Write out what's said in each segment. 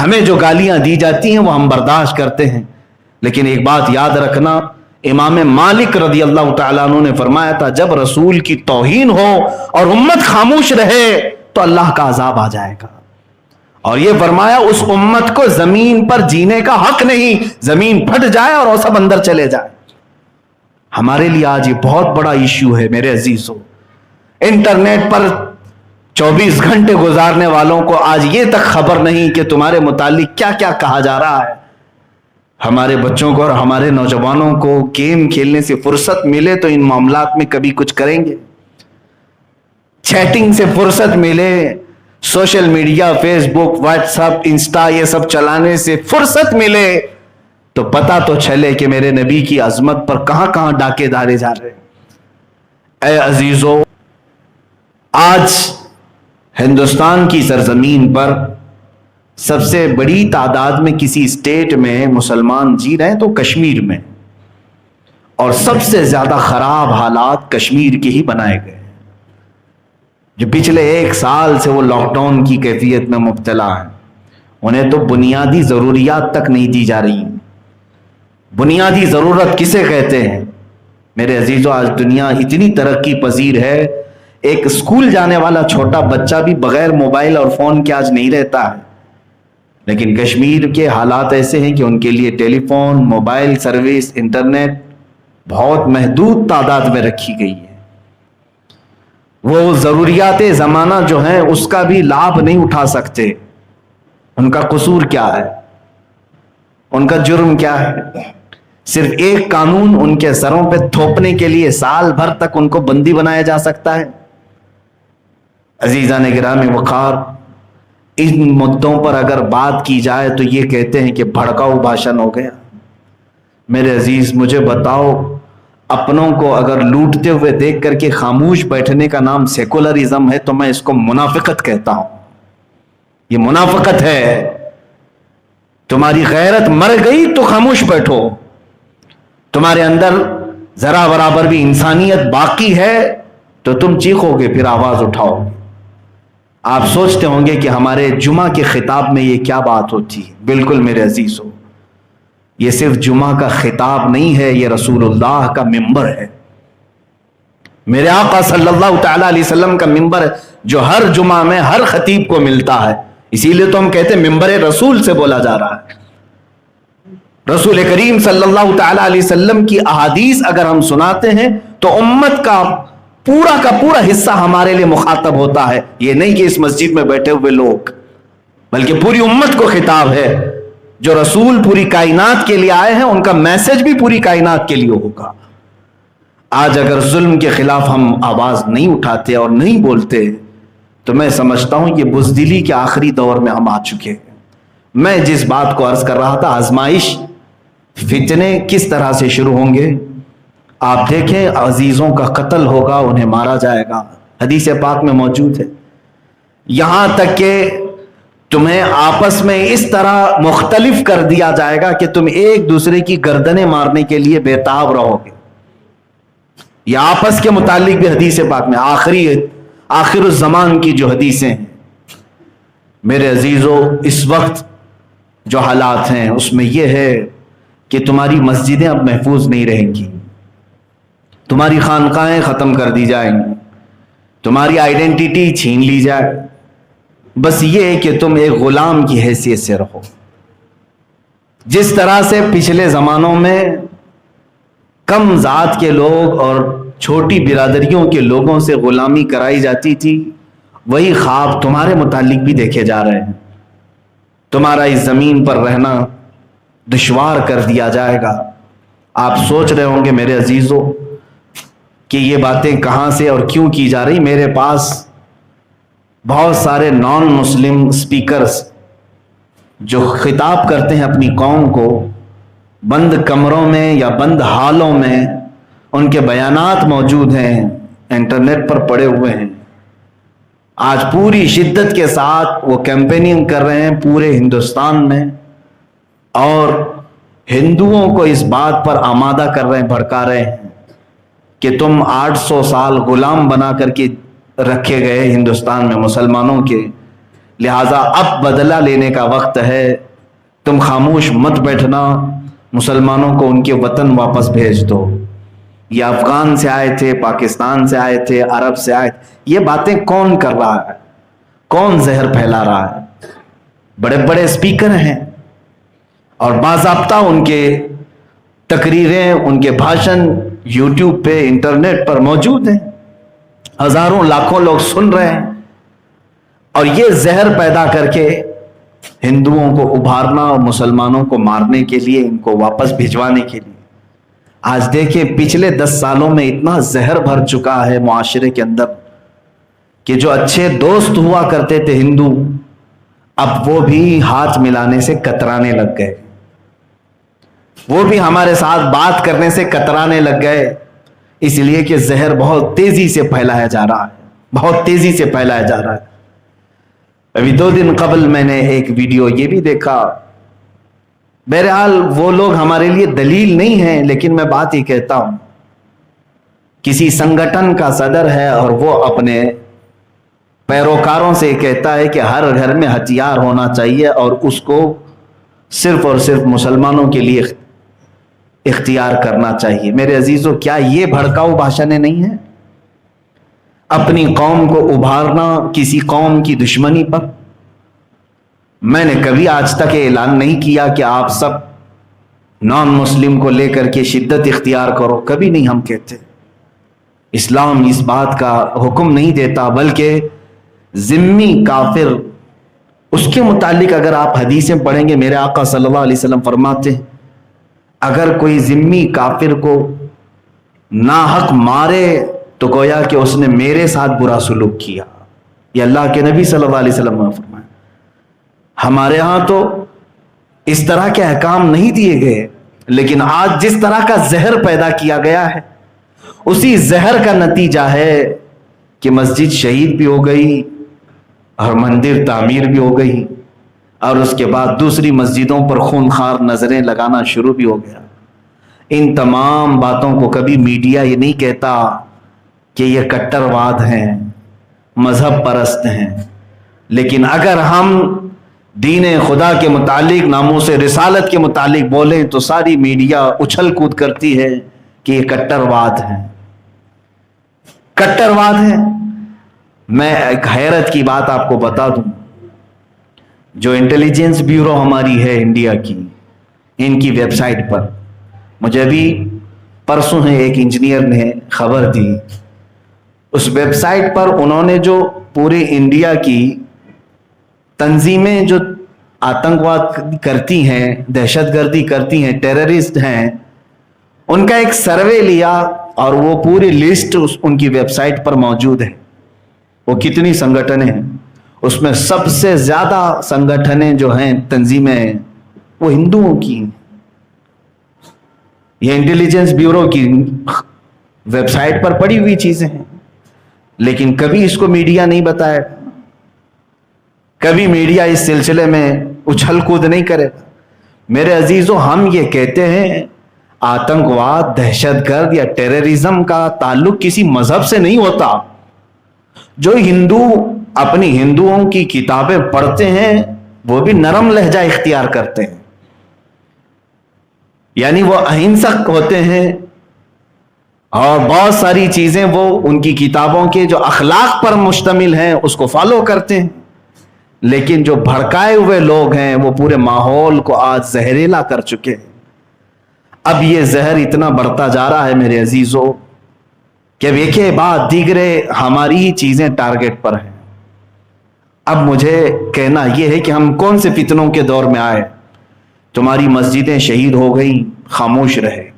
ہمیں جو گالیاں دی جاتی ہیں وہ ہم برداشت کرتے ہیں، لیکن ایک بات یاد رکھنا، امام مالک رضی اللہ تعالیٰ عنہ نے فرمایا تھا جب رسول کی توہین ہو اور امت خاموش رہے تو اللہ کا عذاب آ جائے گا، اور یہ فرمایا اس امت کو زمین پر جینے کا حق نہیں، زمین پھٹ جائے اور وہ سب اندر چلے جائے۔ ہمارے لیے آج یہ بہت بڑا ایشو ہے میرے عزیزو۔ انٹرنیٹ پر 24 گھنٹے گزارنے والوں کو آج یہ تک خبر نہیں کہ تمہارے متعلق کیا کیا کہا جا رہا ہے۔ ہمارے بچوں کو اور ہمارے نوجوانوں کو گیم کھیلنے سے فرصت ملے تو ان معاملات میں کبھی کچھ کریں گے؟ چیٹنگ سے فرصت ملے، سوشل میڈیا، فیس بک، واٹس ایپ، انسٹا، یہ سب چلانے سے فرصت ملے تو پتہ تو چلے کہ میرے نبی کی عظمت پر کہاں کہاں ڈاکے ڈالے جا رہے ہیں۔ اے عزیزو، آج ہندوستان کی سرزمین پر سب سے بڑی تعداد میں کسی اسٹیٹ میں مسلمان جی رہے ہیں تو کشمیر میں، اور سب سے زیادہ خراب حالات کشمیر کے ہی بنائے گئے، جو پچھلے 1 سال سے وہ لاک ڈاؤن کی کیفیت میں مبتلا ہیں۔ انہیں تو بنیادی ضروریات تک نہیں دی جا رہی۔ بنیادی ضرورت کسے کہتے ہیں میرے عزیزو؟ آج دنیا اتنی ترقی پذیر ہے، ایک اسکول جانے والا چھوٹا بچہ بھی بغیر موبائل اور فون کے آج نہیں رہتا ہے، لیکن کشمیر کے حالات ایسے ہیں کہ ان کے لیے ٹیلی فون، موبائل سروس، انٹرنیٹ بہت محدود تعداد میں رکھی گئی ہے۔ وہ ضروریات زمانہ جو ہیں اس کا بھی لابھ نہیں اٹھا سکتے۔ ان کا قصور کیا ہے؟ ان کا جرم کیا ہے؟ صرف ایک قانون ان کے سروں پہ تھوپنے کے لیے سال بھر تک ان کو بندی بنایا جا سکتا ہے۔ عزیزان گرامی وقار، ان مدوں پر اگر بات کی جائے تو یہ کہتے ہیں کہ بھڑکاؤ بھاشن ہو گیا۔ میرے عزیز، مجھے بتاؤ، اپنوں کو اگر لوٹتے ہوئے دیکھ کر کے خاموش بیٹھنے کا نام سیکولرزم ہے تو میں اس کو منافقت کہتا ہوں۔ یہ منافقت ہے۔ تمہاری غیرت مر گئی تو خاموش بیٹھو، تمہارے اندر ذرا برابر بھی انسانیت باقی ہے تو تم چیخو گے، پھر آواز اٹھاؤ۔ آپ سوچتے ہوں گے کہ ہمارے جمعہ کے خطاب میں یہ کیا بات ہوتی ہے۔ بالکل میرے عزیزو، یہ صرف جمعہ کا خطاب نہیں ہے، یہ رسول اللہ کا منبر ہے، میرے آقا صلی اللہ تعالی علیہ وسلم کا منبر ہے، جو ہر جمعہ میں ہر خطیب کو ملتا ہے۔ اسی لیے تو ہم کہتے ہیں منبر رسول سے بولا جا رہا ہے۔ رسول کریم صلی اللہ تعالی علیہ وسلم کی احادیث اگر ہم سناتے ہیں تو امت کا پورا حصہ ہمارے لیے مخاطب ہوتا ہے۔ یہ نہیں کہ اس مسجد میں بیٹھے ہوئے لوگ، بلکہ پوری امت کو خطاب ہے۔ جو رسول پوری کائنات کے لیے آئے ہیں ان کا میسج بھی پوری کائنات کے لیے ہوگا۔ آج اگر ظلم کے خلاف ہم آواز نہیں اٹھاتے اور نہیں بولتے تو میں سمجھتا ہوں یہ بزدلی کے آخری دور میں ہم آ چکے ہیں۔ میں جس بات کو عرض کر رہا تھا، آزمائش، فتنے کس طرح سے شروع ہوں گے آپ دیکھیں۔ عزیزوں کا قتل ہوگا، انہیں مارا جائے گا، حدیث پاک میں موجود ہے۔ یہاں تک کہ تمہیں آپس میں اس طرح مختلف کر دیا جائے گا کہ تم ایک دوسرے کی گردنیں مارنے کے لیے بےتاب رہو گے۔ یہ آپس کے متعلق بھی حدیث پاک میں آخر الزمان کی جو حدیثیں ہیں۔ میرے عزیزو، اس وقت جو حالات ہیں اس میں یہ ہے کہ تمہاری مسجدیں اب محفوظ نہیں رہیں گی، تمہاری خانقاہیں ختم کر دی جائیں گی، تمہاری آئیڈینٹیٹی چھین لی جائے، بس یہ ہے کہ تم ایک غلام کی حیثیت سے رہو۔ جس طرح سے پچھلے زمانوں میں کم ذات کے لوگ اور چھوٹی برادریوں کے لوگوں سے غلامی کرائی جاتی تھی، وہی خواب تمہارے متعلق بھی دیکھے جا رہے ہیں۔ تمہارا اس زمین پر رہنا دشوار کر دیا جائے گا۔ آپ سوچ رہے ہوں گے میرے عزیزو کہ یہ باتیں کہاں سے اور کیوں کی جا رہی۔ میرے پاس بہت سارے نان مسلم اسپیکرز جو خطاب کرتے ہیں اپنی قوم کو، بند کمروں میں یا بند ہالوں میں ان کے بیانات موجود ہیں، انٹرنیٹ پر پڑے ہوئے ہیں۔ آج پوری شدت کے ساتھ وہ کیمپیننگ کر رہے ہیں پورے ہندوستان میں، اور ہندوؤں کو اس بات پر آمادہ کر رہے ہیں، بھڑکا رہے ہیں کہ تم 800 سال غلام بنا کر کے رکھے گئے ہندوستان میں مسلمانوں کے، لہذا اب بدلہ لینے کا وقت ہے، تم خاموش مت بیٹھنا، مسلمانوں کو ان کے وطن واپس بھیج دو۔ یہ افغان سے آئے تھے، پاکستان سے آئے تھے، عرب سے آئے تھے، یہ باتیں کون کر رہا ہے؟ کون زہر پھیلا رہا ہے؟ بڑے بڑے اسپیکر ہیں اور باضابطہ ان کے تقریریں، ان کے بھاشن یوٹیوب پہ، انٹرنیٹ پر موجود ہیں، ہزاروں لاکھوں لوگ سن رہے ہیں، اور یہ زہر پیدا کر کے ہندوؤں کو ابھارنا اور مسلمانوں کو مارنے کے لیے، ان کو واپس بھجوانے کے لیے۔ آج دیکھیں پچھلے 10 سالوں میں اتنا زہر بھر چکا ہے معاشرے کے اندر کہ جو اچھے دوست ہوا کرتے تھے ہندو، اب وہ بھی ہاتھ ملانے سے کترانے لگ گئے، وہ بھی ہمارے ساتھ بات کرنے سے کترانے لگ گئے، اس لیے کہ زہر بہت تیزی سے پھیلایا جا رہا ہے، بہت تیزی سے پھیلایا جا رہا ہے۔ ابھی 2 دن قبل میں نے ایک ویڈیو یہ بھی دیکھا، بہرحال وہ لوگ ہمارے لیے دلیل نہیں ہیں، لیکن میں بات ہی کہتا ہوں، کسی سنگٹھن کا صدر ہے اور وہ اپنے پیروکاروں سے کہتا ہے کہ ہر گھر میں ہتھیار ہونا چاہیے اور اس کو صرف اور صرف مسلمانوں کے لیے اختیار کرنا چاہیے۔ میرے عزیزو، کیا یہ بھڑکاؤ بھاشنیں نہیں ہیں؟ اپنی قوم کو ابھارنا کسی قوم کی دشمنی پر۔ میں نے کبھی آج تک اعلان نہیں کیا کہ آپ سب نان مسلم کو لے کر کے شدت اختیار کرو، کبھی نہیں ہم کہتے۔ اسلام اس بات کا حکم نہیں دیتا، بلکہ ذمی کافر، اس کے متعلق اگر آپ حدیثیں پڑھیں گے، میرے آقا صلی اللہ علیہ وسلم فرماتے ہیں اگر کوئی ذمی کافر کو ناحق مارے تو گویا کہ اس نے میرے ساتھ برا سلوک کیا، یہ اللہ کے نبی صلی اللہ علیہ وسلم نے فرمایا۔ ہمارے ہاں تو اس طرح کے احکام نہیں دیے گئے، لیکن آج جس طرح کا زہر پیدا کیا گیا ہے، اسی زہر کا نتیجہ ہے کہ مسجد شہید بھی ہو گئی اور مندر تعمیر بھی ہو گئی، اور اس کے بعد دوسری مسجدوں پر خونخوار نظریں لگانا شروع بھی ہو گیا۔ ان تمام باتوں کو کبھی میڈیا یہ نہیں کہتا کہ یہ کٹر واد ہیں، مذہب پرست ہیں، لیکن اگر ہم دین خدا کے متعلق، ناموس رسالت کے متعلق بولیں تو ساری میڈیا اچھل کود کرتی ہے کہ یہ کٹر واد ہیں، کٹر واد ہیں۔ میں ایک حیرت کی بات آپ کو بتا دوں، جو انٹیلیجنس بیورو ہماری ہے انڈیا کی، ان کی ویب سائٹ پر مجھے ابھی پرسوں ہے ایک انجینئر نے خبر دی، اس ویب سائٹ پر انہوں نے جو پورے انڈیا کی تنظیمیں جو آتنکواد کرتی ہیں، دہشت گردی کرتی ہیں، ٹیررسٹ ہیں، ان کا ایک سروے لیا اور وہ پوری لسٹ ان کی ویب سائٹ پر موجود ہے، وہ کتنی سنگٹھنیں ہیں، اس میں سب سے زیادہ سنگٹھنیں جو ہیں، تنظیمیں ہیں، وہ ہندوؤں کی ہیں۔ یہ انٹیلیجنس بیورو کی ویب سائٹ پر پڑی ہوئی چیزیں ہیں، لیکن کبھی اس کو میڈیا نہیں بتایا، کبھی میڈیا اس سلسلے میں اچھل کود نہیں کرے۔ میرے عزیزو، ہم یہ کہتے ہیں آتنکواد، دہشت گرد یا ٹیررزم کا تعلق کسی مذہب سے نہیں ہوتا۔ جو ہندو اپنی ہندوؤں کی کتابیں پڑھتے ہیں وہ بھی نرم لہجہ اختیار کرتے ہیں، یعنی وہ اہنسک ہوتے ہیں، اور بہت ساری چیزیں وہ ان کی کتابوں کے جو اخلاق پر مشتمل ہیں اس کو فالو کرتے ہیں، لیکن جو بھڑکائے ہوئے لوگ ہیں وہ پورے ماحول کو آج زہریلا کر چکے ہیں۔ اب یہ زہر اتنا بڑھتا جا رہا ہے میرے عزیزو کہ ایک بعد دیگرے ہماری ہی چیزیں ٹارگٹ پر ہیں۔ اب مجھے کہنا یہ ہے کہ ہم کون سے فتنوں کے دور میں آئے؟ تمہاری مسجدیں شہید ہو گئیں، خاموش رہے۔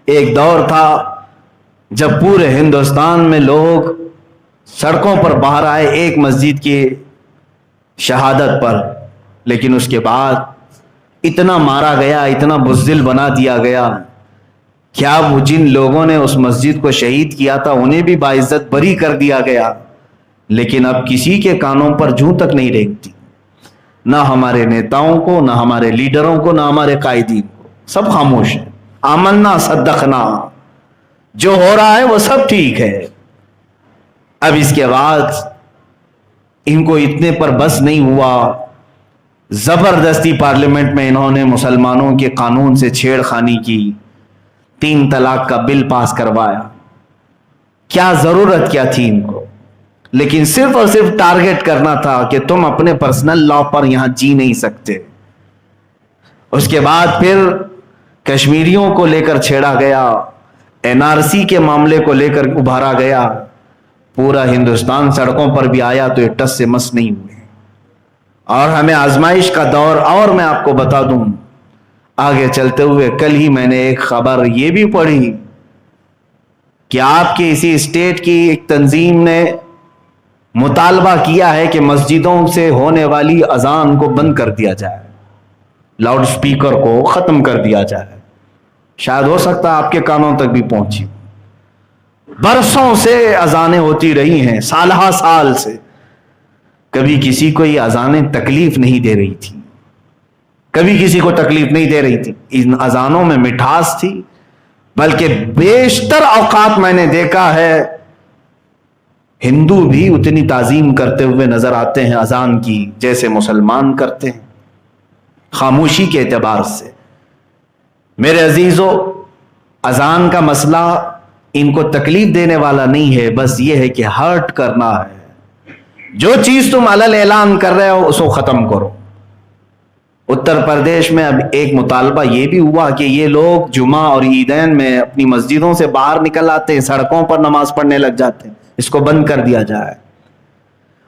ایک دور تھا جب پورے ہندوستان میں لوگ سڑکوں پر باہر آئے ایک مسجد کی شہادت پر، لیکن اس کے بعد اتنا مارا گیا، اتنا بزدل بنا دیا گیا، کیا وہ جن لوگوں نے اس مسجد کو شہید کیا تھا انہیں بھی باعزت بری کر دیا گیا، لیکن اب کسی کے کانوں پر جوں تک نہیں ریگتی، نہ ہمارے نیتاؤں کو، نہ ہمارے لیڈروں کو، نہ ہمارے قائدین کو، سب خاموش ہیں۔ آمنا صدقنا، جو ہو رہا ہے وہ سب ٹھیک ہے۔ اب اس کے بعد ان کو اتنے پر بس نہیں ہوا، زبردستی پارلیمنٹ میں انہوں نے مسلمانوں کے قانون سے چھیڑ خانی کی، 3 طلاق کا بل پاس کروایا۔ کیا ضرورت کیا تھی ان کو؟ لیکن صرف اور صرف ٹارگٹ کرنا تھا کہ تم اپنے پرسنل لا پر یہاں جی نہیں سکتے۔ اس کے بعد پھر کشمیریوں کو لے کر چھیڑا گیا، NRC کے معاملے کو لے کر ابھارا گیا، پورا ہندوستان سڑکوں پر بھی آیا تو یہ ٹس سے مس نہیں ہوئے۔ اور ہمیں آزمائش کا دور، اور میں آپ کو بتا دوں آگے چلتے ہوئے، کل ہی میں نے ایک خبر یہ بھی پڑھی کہ آپ کے اسی اسٹیٹ کی ایک تنظیم نے مطالبہ کیا ہے کہ مسجدوں سے ہونے والی اذان کو بند کر دیا جائے، لاؤڈ سپیکر کو ختم کر دیا جائے۔ شاید ہو سکتا ہے آپ کے کانوں تک بھی پہنچی۔ برسوں سے اذانیں ہوتی رہی ہیں، سالہ سال سے، کبھی کسی کو یہ اذانیں تکلیف نہیں دے رہی تھی، کبھی کسی کو تکلیف نہیں دے رہی تھی۔ ان اذانوں میں مٹھاس تھی، بلکہ بیشتر اوقات میں نے دیکھا ہے ہندو بھی اتنی تعظیم کرتے ہوئے نظر آتے ہیں اذان کی جیسے مسلمان کرتے ہیں، خاموشی کے اعتبار سے۔ میرے عزیزو، اذان کا مسئلہ ان کو تکلیف دینے والا نہیں ہے، بس یہ ہے کہ ہرٹ کرنا ہے۔ جو چیز تم علل اعلان کر رہے ہو اس کو ختم کرو۔ اتر پردیش میں اب ایک مطالبہ یہ بھی ہوا کہ یہ لوگ جمعہ اور عیدین میں اپنی مسجدوں سے باہر نکل آتے ہیں، سڑکوں پر نماز پڑھنے لگ جاتے ہیں، اس کو بند کر دیا جائے۔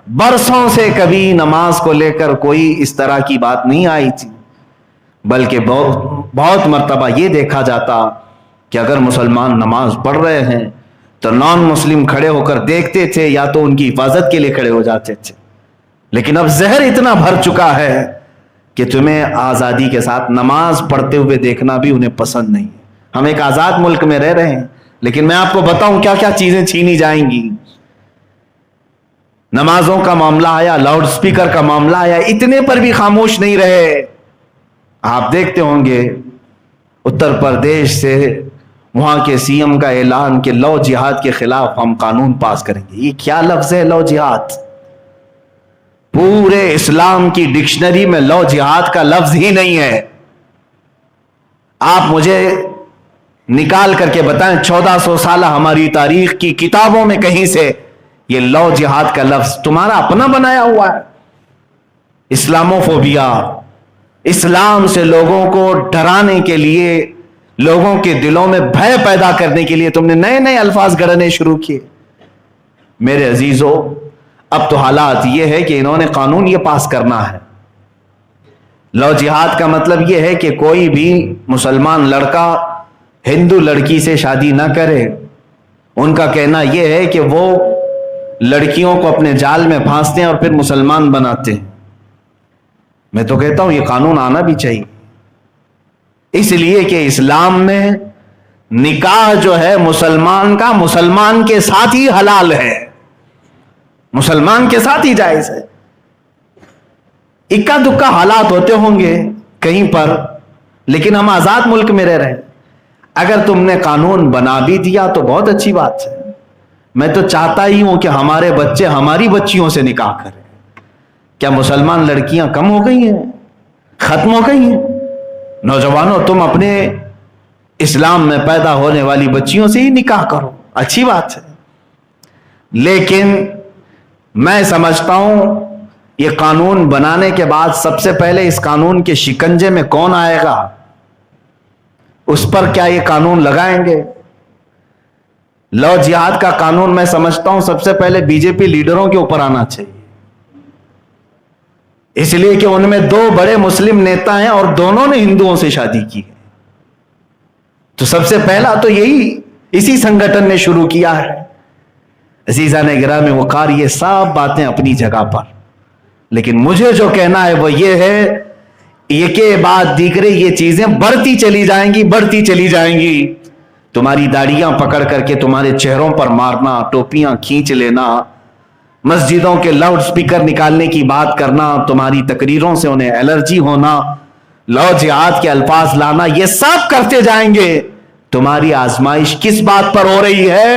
برسوں سے کبھی نماز کو لے کر کوئی اس طرح کی بات نہیں آئی تھی، بلکہ بہت مرتبہ یہ دیکھا جاتا کہ اگر مسلمان نماز پڑھ رہے ہیں تو نان مسلم کھڑے ہو کر دیکھتے تھے یا تو ان کی حفاظت کے لیے کھڑے ہو جاتے تھے۔ لیکن اب زہر اتنا بھر چکا ہے کہ تمہیں آزادی کے ساتھ نماز پڑھتے ہوئے دیکھنا بھی انہیں پسند نہیں۔ ہم ایک آزاد ملک میں رہ رہے ہیں، لیکن میں آپ کو بتاؤں کیا کیا چیزیں چھینی جائیں گی۔ نمازوں کا معاملہ آیا، لاؤڈ سپیکر کا معاملہ آیا، اتنے پر بھی خاموش نہیں رہے۔ آپ دیکھتے ہوں گے اتر پردیش سے وہاں کے CM کا اعلان کہ لو جہاد کے خلاف ہم قانون پاس کریں گے۔ یہ کیا لفظ ہے لو جہاد؟ پورے اسلام کی ڈکشنری میں لو جہاد کا لفظ ہی نہیں ہے۔ آپ مجھے نکال کر کے بتائیں 1400 سالہ ہماری تاریخ کی کتابوں میں کہیں سے یہ لو جہاد کا لفظ تمہارا اپنا بنایا ہوا ہے؟ اسلاموفوبیا، اسلام سے لوگوں کو ڈرانے کے لیے، لوگوں کے دلوں میں بھے پیدا کرنے کے لیے تم نے نئے نئے الفاظ گڑھنے شروع کیے۔ میرے عزیزو، اب تو حالات یہ ہے کہ انہوں نے قانون یہ پاس کرنا ہے۔ لو جہاد کا مطلب یہ ہے کہ کوئی بھی مسلمان لڑکا ہندو لڑکی سے شادی نہ کرے۔ ان کا کہنا یہ ہے کہ وہ لڑکیوں کو اپنے جال میں پھانستے ہیں اور پھر مسلمان بناتے ہیں۔ میں تو کہتا ہوں یہ قانون آنا بھی چاہیے، اس لیے کہ اسلام میں نکاح جو ہے مسلمان کا مسلمان کے ساتھ ہی حلال ہے، مسلمان کے ساتھ ہی جائز ہے۔ اکا دکا حالات ہوتے ہوں گے کہیں پر، لیکن ہم آزاد ملک میں رہ رہے ہیں۔ اگر تم نے قانون بنا بھی دیا تو بہت اچھی بات ہے۔ میں تو چاہتا ہی ہوں کہ ہمارے بچے ہماری بچیوں سے نکاح کریں۔ کیا مسلمان لڑکیاں کم ہو گئی ہیں، ختم ہو گئی ہیں؟ نوجوانوں، تم اپنے اسلام میں پیدا ہونے والی بچیوں سے ہی نکاح کرو، اچھی بات ہے۔ لیکن میں سمجھتا ہوں یہ قانون بنانے کے بعد سب سے پہلے اس قانون کے شکنجے میں کون آئے گا، اس پر کیا یہ قانون لگائیں گے؟ لو جہاد کا قانون میں سمجھتا ہوں سب سے پہلے BJP لیڈروں کے اوپر آنا چاہیے، اس لیے کہ ان میں 2 بڑے مسلم نیتا ہیں اور دونوں نے ہندوؤں سے شادی کی ہے۔ تو سب سے پہلا تو یہی اسی سنگٹن نے شروع کیا ہے۔ عزیزان گرامی وقار، یہ سب باتیں اپنی جگہ پر، لیکن مجھے جو کہنا ہے وہ یہ ہے، یہ کہ بعد دیگرے یہ چیزیں بڑھتی چلی جائیں گی، بڑھتی چلی جائیں گی۔ تمہاری داڑیاں پکڑ کر کے تمہارے چہروں پر مارنا، ٹوپیاں کھینچ لینا، مسجدوں کے لاؤڈ سپیکر نکالنے کی بات کرنا، تمہاری تقریروں سے انہیں الرجی ہونا، لو جہاد کے الفاظ لانا، یہ سب کرتے جائیں گے۔ تمہاری آزمائش کس بات پر ہو رہی ہے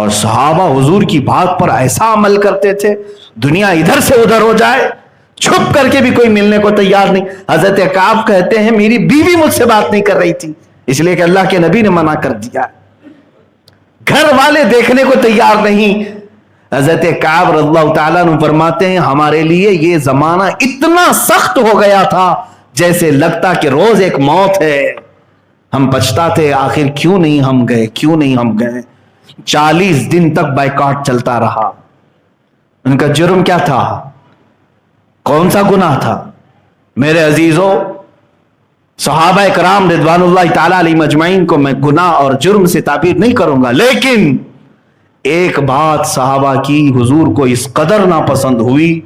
اور صحابہ حضور کی بات پر ایسا عمل کرتے تھے، دنیا ادھر سے ادھر ہو جائے، چھپ کر کے بھی کوئی ملنے کو تیار نہیں۔ حضرت کعب کہتے ہیں میری بیوی مجھ سے بات نہیں کر رہی تھی، اس لیے کہ اللہ کے نبی نے منع کر دیا، گھر والے دیکھنے کو تیار نہیں۔ حضرت کعب رضی اللہ تعالیٰ عنہ فرماتے ہیں ہمارے لیے یہ زمانہ اتنا سخت ہو گیا تھا جیسے لگتا کہ روز ایک موت ہے۔ ہم پچھتاتے آخر کیوں نہیں ہم گئے، کیوں نہیں ہم گئے۔ 40 دن تک بائیکاٹ چلتا رہا۔ ان کا جرم کیا تھا؟ کون سا گناہ تھا؟ میرے عزیزوں، صحابہ کرام رضوان اللہ تعالیٰ علیہم اجمعین کو میں گناہ اور جرم سے تعبیر نہیں کروں گا، لیکن ایک بات صحابہ کی حضور کو اس قدر ناپسند ہوئی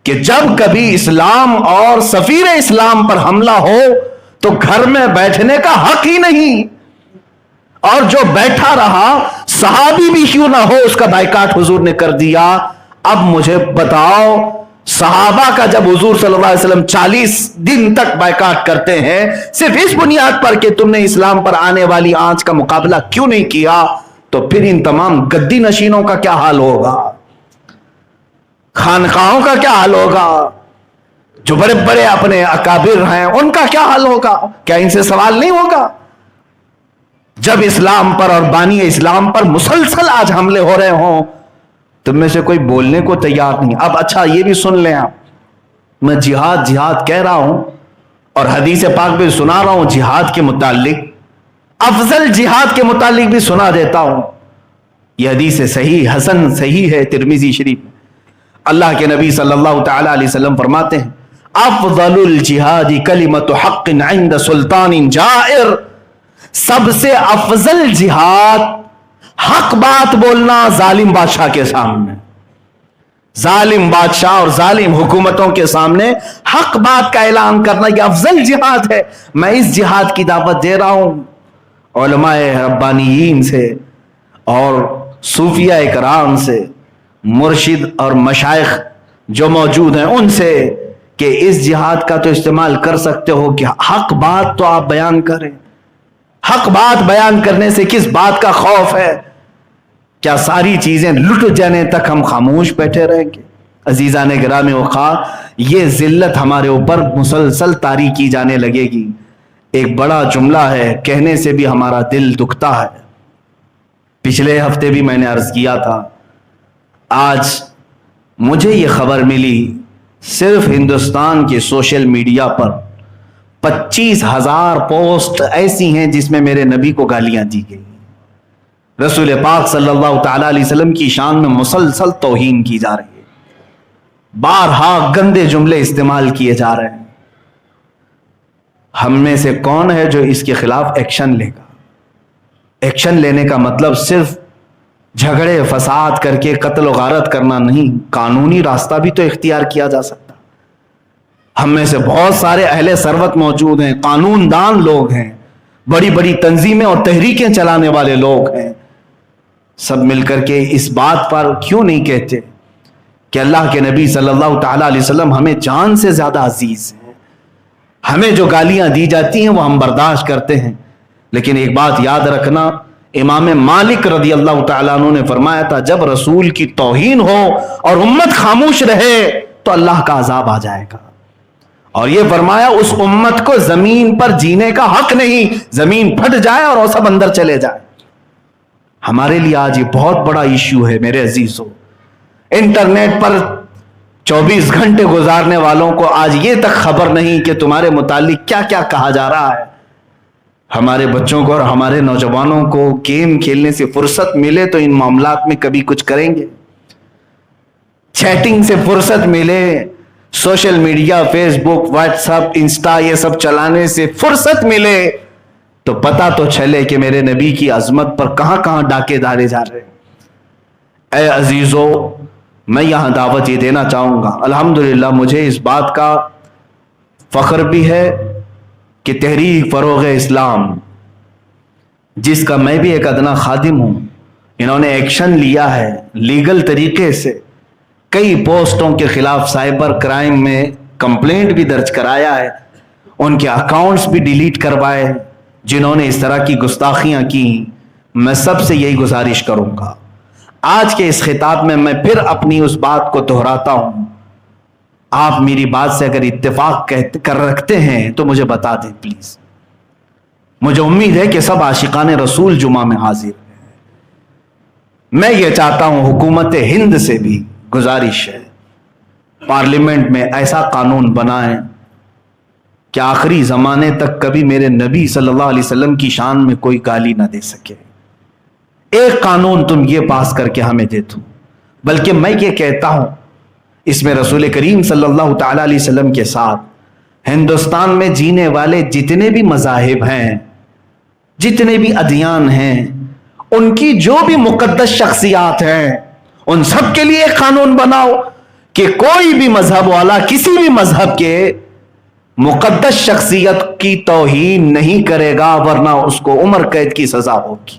کہ جب کبھی اسلام اور سفیر اسلام پر حملہ ہو تو گھر میں بیٹھنے کا حق ہی نہیں، اور جو بیٹھا رہا صحابی بھی کیوں نہ ہو اس کا بائیکاٹ حضور نے کر دیا۔ اب مجھے بتاؤ، صحابہ کا جب حضور صلی اللہ علیہ وسلم 40 دن تک بائیکاٹ کرتے ہیں صرف اس بنیاد پر کہ تم نے اسلام پر آنے والی آنچ کا مقابلہ کیوں نہیں کیا، تو پھر ان تمام گدی نشینوں کا کیا حال ہوگا، خانقاہوں کا کیا حال ہوگا، جو بڑے بڑے اپنے اکابر ہیں ان کا کیا حال ہوگا؟ کیا ان سے سوال نہیں ہوگا؟ جب اسلام پر اور بانی اسلام پر مسلسل آج حملے ہو رہے ہوں، تم میں سے کوئی بولنے کو تیار نہیں۔ اب اچھا یہ بھی سن لیں آپ، میں جہاد کہہ رہا ہوں اور حدیث پاک بھی سنا رہا ہوں جہاد کے متعلق، افضل جہاد کے متعلق بھی سنا دیتا ہوں۔ یہ حدیث صحیح حسن صحیح ہے ترمذی شریف۔ اللہ کے نبی صلی اللہ تعالی علیہ وسلم فرماتے ہیں افضل الجہاد کلمۃ حق عند سلطان جائر، سب سے افضل جہاد حق بات بولنا ظالم بادشاہ کے سامنے، ظالم بادشاہ اور ظالم حکومتوں کے سامنے حق بات کا اعلان کرنا، یہ افضل جہاد ہے۔ میں اس جہاد کی دعوت دے رہا ہوں علماء ربانیین سے اور صوفیاء کرام سے، مرشد اور مشائخ جو موجود ہیں ان سے، کہ اس جہاد کا تو استعمال کر سکتے ہو کہ حق بات تو آپ بیان کریں۔ حق بات بیان کرنے سے کس بات کا خوف ہے؟ کیا ساری چیزیں لٹ جانے تک ہم خاموش بیٹھے رہیں گے؟ عزیزان گرامی وقار، یہ ذلت ہمارے اوپر مسلسل طاری کی جانے لگے گی۔ ایک بڑا جملہ ہے، کہنے سے بھی ہمارا دل دکھتا ہے۔ پچھلے ہفتے بھی میں نے عرض کیا تھا، آج مجھے یہ خبر ملی صرف ہندوستان کے سوشل میڈیا پر 25,000 پوسٹ ایسی ہیں جس میں میرے نبی کو گالیاں دی گئی، رسول پاک صلی اللہ تعالی علیہ وسلم کی شان میں مسلسل توہین کی جا رہی ہے، بارہا گندے جملے استعمال کیے جا رہے ہیں۔ ہم میں سے کون ہے جو اس کے خلاف ایکشن لے گا؟ ایکشن لینے کا مطلب صرف جھگڑے فساد کر کے قتل و غارت کرنا نہیں، قانونی راستہ بھی تو اختیار کیا جا سکتا۔ ہم میں سے بہت سارے اہل ثروت موجود ہیں، قانون دان لوگ ہیں، بڑی بڑی تنظیمیں اور تحریکیں چلانے والے لوگ ہیں، سب مل کر کے اس بات پر کیوں نہیں کہتے کہ اللہ کے نبی صلی اللہ تعالی علیہ وسلم ہمیں جان سے زیادہ عزیز ہیں، ہمیں جو گالیاں دی جاتی ہیں وہ ہم برداشت کرتے ہیں، لیکن ایک بات یاد رکھنا، امام مالک رضی اللہ تعالیٰ عنہ نے فرمایا تھا جب رسول کی توہین ہو اور امت خاموش رہے تو اللہ کا عذاب آ جائے گا، اور یہ فرمایا اس امت کو زمین پر جینے کا حق نہیں، زمین پھٹ جائے اور وہ سب اندر چلے جائے۔ ہمارے لیے آج یہ بہت بڑا ایشو ہے میرے عزیزوں۔ انٹرنیٹ پر 24 گھنٹے گزارنے والوں کو آج یہ تک خبر نہیں کہ تمہارے متعلق کیا کیا کہا جا رہا ہے۔ ہمارے بچوں کو اور ہمارے نوجوانوں کو گیم کھیلنے سے فرصت ملے تو ان معاملات میں کبھی کچھ کریں گے؟ چیٹنگ سے فرصت ملے، سوشل میڈیا، فیس بک، واٹس ایپ، انسٹا، یہ سب چلانے سے فرصت ملے تو پتہ تو چلے کہ میرے نبی کی عظمت پر کہاں کہاں ڈاکے ڈالے جا رہے ہیں۔ اے عزیزو، میں یہاں دعوت یہ دینا چاہوں گا، الحمدللہ مجھے اس بات کا فخر بھی ہے کہ تحریک فروغ اسلام، جس کا میں بھی ایک ادنا خادم ہوں، انہوں نے ایکشن لیا ہے لیگل طریقے سے، کئی پوسٹوں کے خلاف سائبر کرائم میں کمپلینٹ بھی درج کرایا ہے، ان کے اکاؤنٹس بھی ڈیلیٹ کروائے جنہوں نے اس طرح کی گستاخیاں کی۔ میں سب سے یہی گزارش کروں گا، آج کے اس خطاب میں پھر اپنی اس بات کو دہراتا ہوں، آپ میری بات سے اگر اتفاق کر رکھتے ہیں تو مجھے بتا دیں پلیز. مجھے امید ہے کہ سب عاشقان رسول جمعہ میں حاضر ہیں. میں یہ چاہتا ہوں، حکومت ہند سے بھی گزارش ہے، پارلیمنٹ میں ایسا قانون بنائیں کہ آخری زمانے تک کبھی میرے نبی صلی اللہ علیہ وسلم کی شان میں کوئی گالی نہ دے سکے. ایک قانون تم یہ پاس کر کے ہمیں دے دو. بلکہ میں یہ کہتا ہوں، اس میں رسول کریم صلی اللہ تعالی علیہ وسلم کے ساتھ ہندوستان میں جینے والے جتنے بھی مذاہب ہیں، جتنے بھی ادیان ہیں، ان کی جو بھی مقدس شخصیات ہیں، ان سب کے لیے ایک قانون بناؤ کہ کوئی بھی مذہب والا کسی بھی مذہب کے مقدس شخصیت کی توہین نہیں کرے گا، ورنہ اس کو عمر قید کی سزا ہوگی.